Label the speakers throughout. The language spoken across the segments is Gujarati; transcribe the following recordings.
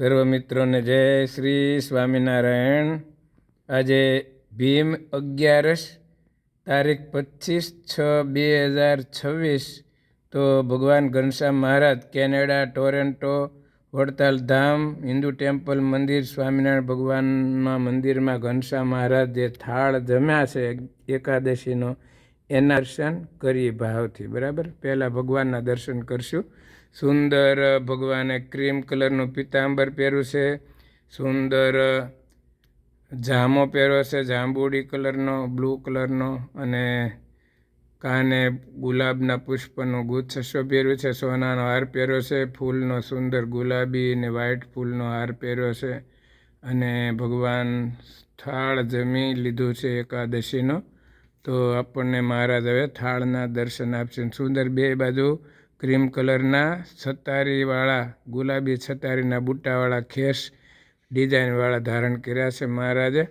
Speaker 1: સર્વ મિત્રોને જય શ્રી સ્વામિનારાયણ। આજે ભીમ 11 તારીખ 25/6/2026। તો ભગવાન ઘનશ્યામ મહારાજ કેનેડા ટોરેન્ટો વડતાલ ધામ હિન્દુ ટેમ્પલ મંદિર સ્વામિનારાયણ ભગવાનના મંદિરમાં ઘનશ્યામ મહારાજ જે થાળ જમ્યા છે એકાદશીનો એના દર્શન કરીએ ભાવથી। બરાબર, પહેલાં ભગવાનના દર્શન કરશું। સુંદર ભગવાને ક્રીમ કલરનું પીતાંબર પહેર્યું છે, સુંદર જામો પહેર્યો છે જાંબુડી કલરનો, બ્લુ કલરનો, અને કાને ગુલાબના પુષ્પનું ગુચ્છ પહેર્યું છે, સોનાનો હાર પહેર્યો છે, ફૂલનો સુંદર ગુલાબી અને વ્હાઈટ ફૂલનો હાર પહેર્યો છે, અને ભગવાન થાળ જમી લીધું છે એકાદશીનો। તો આપણને મહારાજ હવે થાળના દર્શન આપશે। સુંદર બે બાજુ ક્રીમ કલરના છતારીવાળા ગુલાબી છતારીના બુટ્ટાવાળા ખેસ ડિઝાઇનવાળા ધારણ કર્યા છે મહારાજે।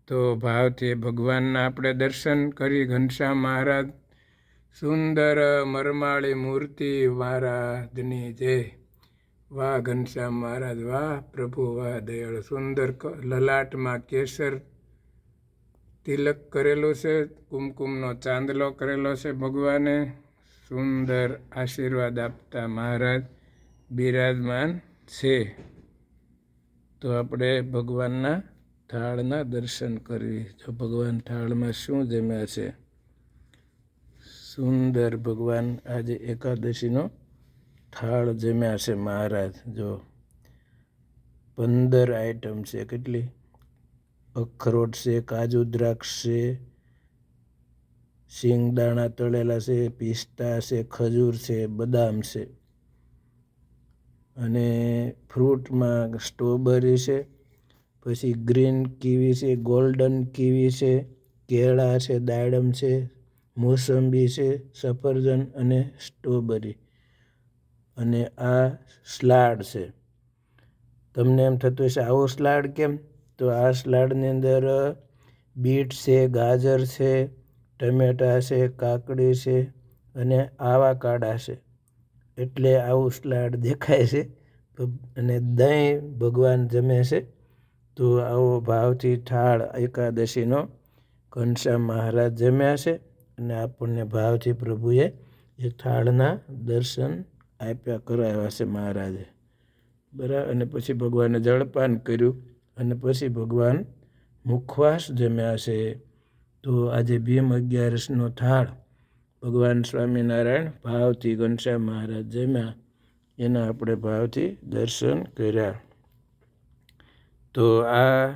Speaker 1: તો ભાવથી ભગવાનના આપણે દર્શન કરી। ઘનશ્યામ મહારાજ સુંદર મરમાળી મૂર્તિ મહારાજની જય। વાહ ઘનશ્યામ મહારાજ, વાહ પ્રભુ, વાહ દયાળુ। સુંદર લલાટમાં કેસર તિલક કરેલું છે, કુમકુમનો ચાંદલો કરેલો છે ભગવાને। સુંદર આશીર્વાદ આપતા મહારાજ બિરાજમાન છે। તો આપણે ભગવાનના થાળના દર્શન કરવી। જો ભગવાન થાળમાં શું જમ્યા છે, સુંદર ભગવાન આજે એકાદશીનો થાળ જમ્યા છે મહારાજ। જો 15 આઈટમ છે, કેટલી અખરોટ છે, કાજુ દ્રાક્ષ છે, સિંગદાણા તળેલા છે, પિસ્તા છે, ખજૂર છે, બદામ છે, અને ફ્રૂટમાં સ્ટ્રોબેરી છે, પછી ગ્રીન કીવી છે, ગોલ્ડન કીવી છે, કેળા છે, દાડમ છે, મોસંબી છે, સફરજન અને સ્ટ્રોબેરી, અને આ સલાડ છે। તમને એમ થતું હશે આવો સલાડ કેમ? તો આ સલાડની અંદર બીટ છે, ગાજર છે, ટમેટા છે, કાકડી છે, અને આવાકાડા છે, એટલે આવું સલાડ દેખાય છે। અને દહીં ભગવાન જમે છે। તો આવો ભાવથી થાળ એકાદશીનો ઘનશ્યામ મહારાજ જમ્યા છે, અને આપણને ભાવથી પ્રભુએ એ થાળના દર્શન આપ્યા કરાવ્યા છે મહારાજે, બરાબર। અને પછી ભગવાને જળપાન કર્યું, અને પછી ભગવાન મુખવાસ જમ્યા છે। તો આજે ભીમ 11નો થાળ ભગવાન સ્વામિનારાયણ ભાવથી ઘનશ્યામ મહારાજ જમ્યા, એના આપણે ભાવથી દર્શન કર્યા। તો આ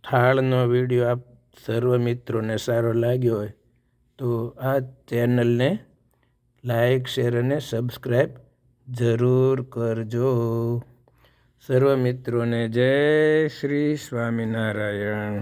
Speaker 1: થાળનો વિડીયો આપ સર્વ મિત્રોને સારો લાગ્યો હોય તો આ ચેનલને લાઈક, શેર અને સબસ્ક્રાઈબ જરૂર કરજો। સર્વ મિત્રોને જય શ્રી સ્વામિનારાયણ।